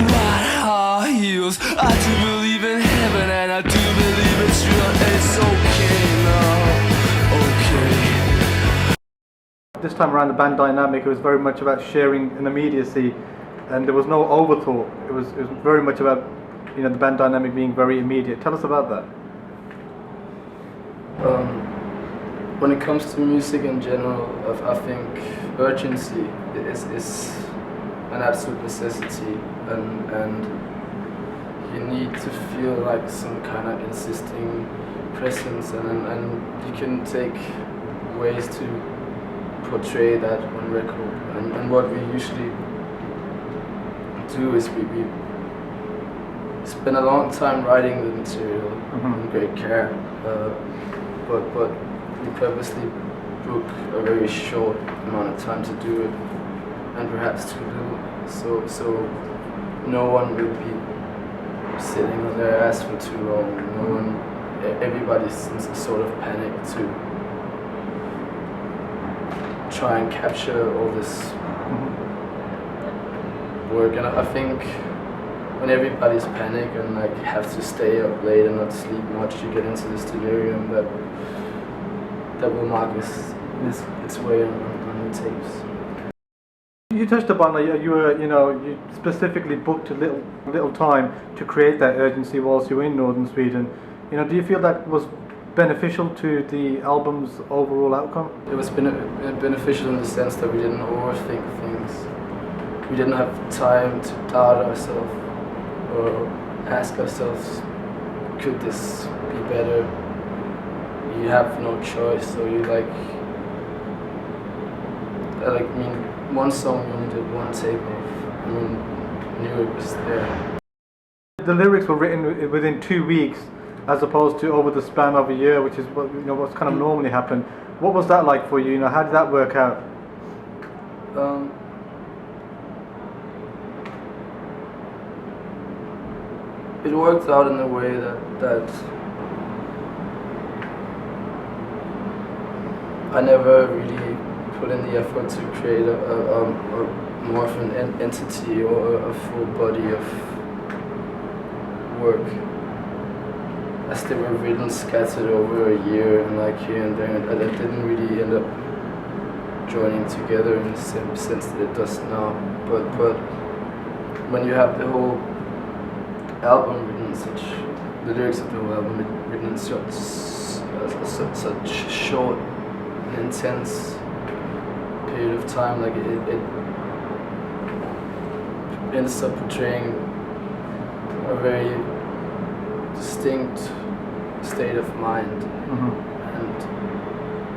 white high heels. I do believe in heaven and I do believe it's real. It's okay now, okay. This time around, the band dynamic, it was very much about sharing an immediacy, and there was no overthought. It was very much about, you know, the band dynamic being very immediate. Tell us about that. When it comes to music in general, I think urgency is an absolute necessity, and you need to feel like some kind of insisting presence, and you can take ways to portray that on record. And what we usually do is we spend a long time writing the material in great care, but we purposely book a very short amount of time to do it, and perhaps too little, so no one will be sitting on their ass for too long. Everybody's in some sort of panic to try and capture all this work, and I think when everybody's panic and like have to stay up late and not sleep much, you get into this delirium that will mark its way on the tapes. You touched upon that you specifically booked a little time to create that urgency whilst you were in northern Sweden. You know, do you feel that was beneficial to the album's overall outcome? It was beneficial in the sense that we didn't overthink things. We didn't have time to doubt ourselves or ask ourselves, could this be better? You have no choice, so you one song we only did one take of. Knew it was there. The lyrics were written within 2 weeks, as opposed to over the span of a year, which is what's kind of normally happened. What was that like for you? You know, how did that work out? It worked out in a way that I never really put in the effort to create a more of an entity or a full body of work, as they were written scattered over a year and like here and there, and that didn't really end up joining together in the same sense that it does now. But when you have the whole album written the lyrics of the whole album written in such short and intense period of time, like it ends up portraying a very distinct state of mind,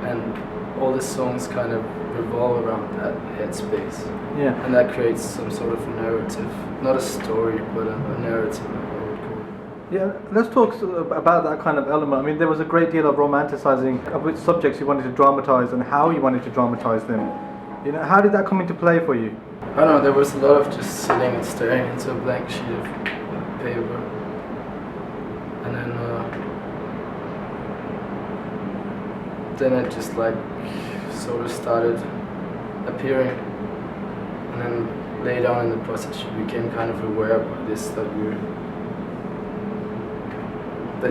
and all the songs kind of revolve around that headspace. Yeah. And that creates some sort of narrative, not a story, but a narrative, I would call it. Yeah, let's talk about that kind of element. I mean, there was a great deal of romanticizing of which subjects you wanted to dramatize and how you wanted to dramatize them. You know, how did that come into play for you? I don't know, there was a lot of just sitting and staring into a blank sheet of paper, and then it just like sort of started appearing, and then later on in the process you became kind of aware of this that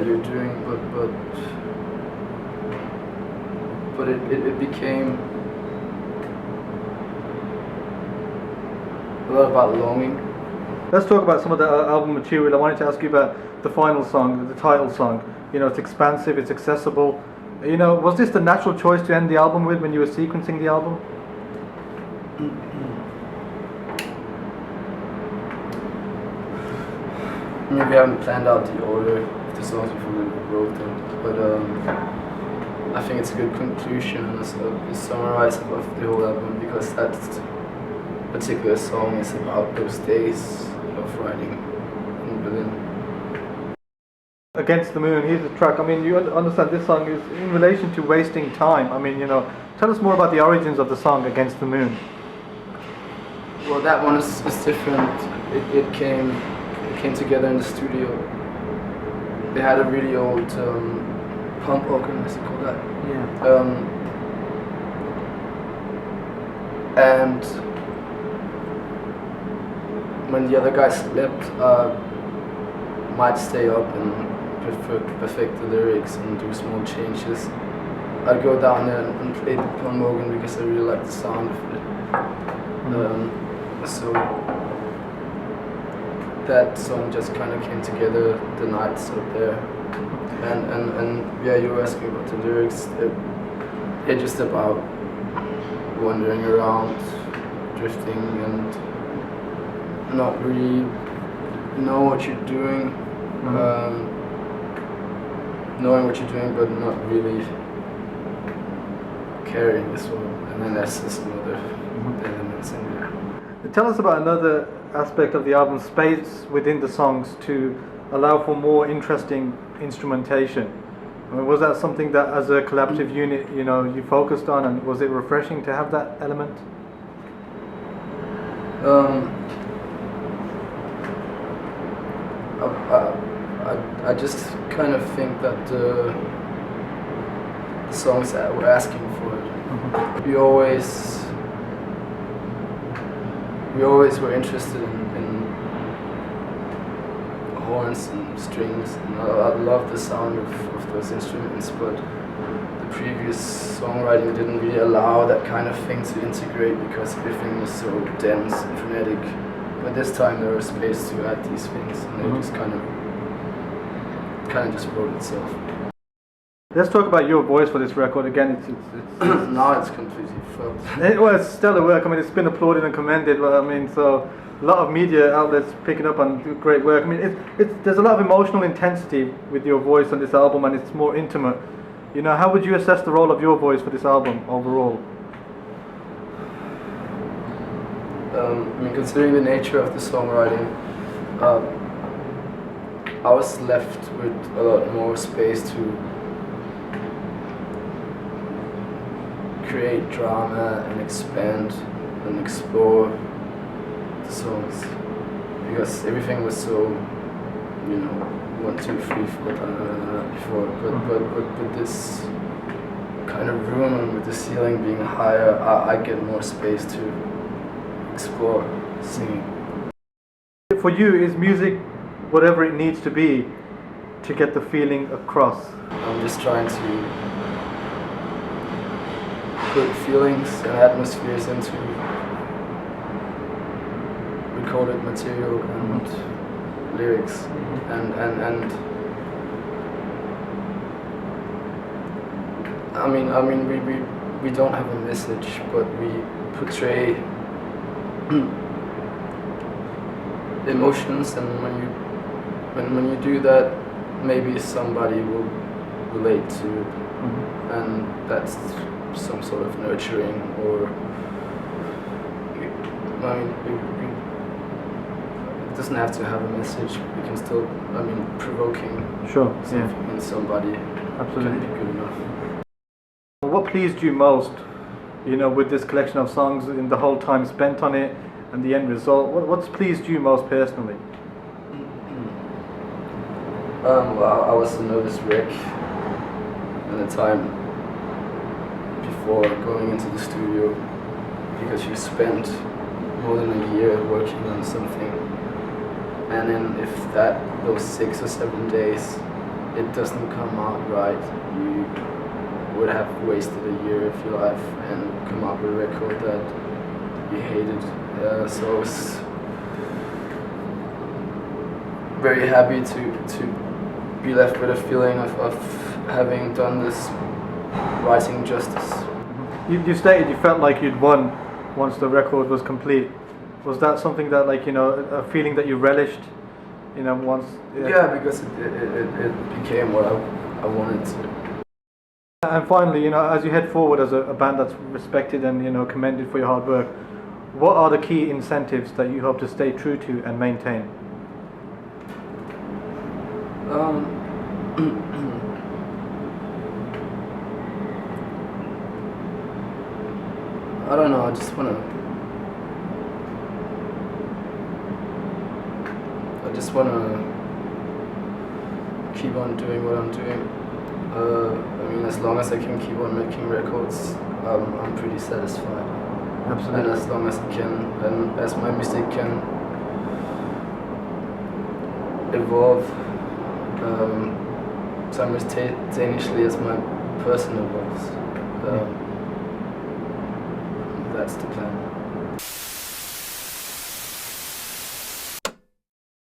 you're doing, but it became a lot about longing. Let's talk about some of the album material. I wanted to ask you about the final song, the title song. You know, it's expansive, it's accessible. You know, was this the natural choice to end the album with when you were sequencing the album? I mean, we haven't planned out the order of the songs before we wrote them, but I think it's a good conclusion and a summarize of the whole album, because that particular song is about those days of writing in Berlin. Against the Moon, here's the track. I mean, you understand this song is in relation to wasting time. I mean, you know, tell us more about the origins of the song Against the Moon. Well, that one is different. It came together in the studio. They had a really old pump organ, as you call that. Yeah. And when the other guys slept, might stay up and perfect the lyrics and do small changes. I'd go down there and play the Plowing Morgan because I really like the sound of it. So that song just kind of came together the nights up there. And yeah, you were asking about the lyrics. They're just about wandering around, drifting, and not really know what you're doing. Knowing what you're doing, but not really caring as well. And then there's some other elements in there. Tell us about another aspect of the album, space within the songs to allow for more interesting instrumentation. I mean, was that something that as a collaborative unit, you know, you focused on, and was it refreshing to have that element? I just kind of think that the songs that we're asking for it. We always were interested in horns and strings, and I love the sound of those instruments, but the previous songwriting didn't really allow that kind of thing to integrate because everything was so dense and frenetic. But this time there was space to add these things, and they just kind of just wrote itself. Let's talk about your voice for this record again. It's Now it's completely fucked. well, it's stellar work. I mean, it's been applauded and commended. Well, I mean, so a lot of media outlets picking up on great work. I mean, there's a lot of emotional intensity with your voice on this album, and it's more intimate. You know, how would you assess the role of your voice for this album overall? I mean, considering the nature of the songwriting, I was left with a lot more space to create drama and expand and explore the songs, because everything was so, you know, 1, 2, 3, 4 before. But with this kind of room and with the ceiling being higher, I get more space to explore singing. For you, is music whatever it needs to be to get the feeling across? I'm just trying to put feelings and atmospheres into recorded material and lyrics, and I mean we don't have a message, but we portray emotions, and when you do that, maybe somebody will relate to it, and that's some sort of nurturing, or I mean, it doesn't have to have a message. We can still, I mean, provoking something in somebody Absolutely. can be good enough. What pleased you most, you know, with this collection of songs in the whole time spent on it and the end result? What's pleased you most personally? Well, I was a nervous wreck at the time before going into the studio, because you spent more than a year working on something, and then if those 6 or 7 days it doesn't come out right, you would have wasted a year of your life and come up with a record that you hated. So I was very happy to be left with a feeling of having done this writing justice. You stated you felt like you'd won once the record was complete. Was that something that, like, you know, a feeling that you relished, you know, once? Yeah, because it became what I wanted to. And finally, you know, as you head forward as a band that's respected and, you know, commended for your hard work, what are the key incentives that you hope to stay true to and maintain? I don't know, I just wanna keep on doing what I'm doing. I mean, as long as I can keep on making records, I'm pretty satisfied. Absolutely. And as long as I can, and as my music can evolve simultaneously as my person evolves. That's the plan.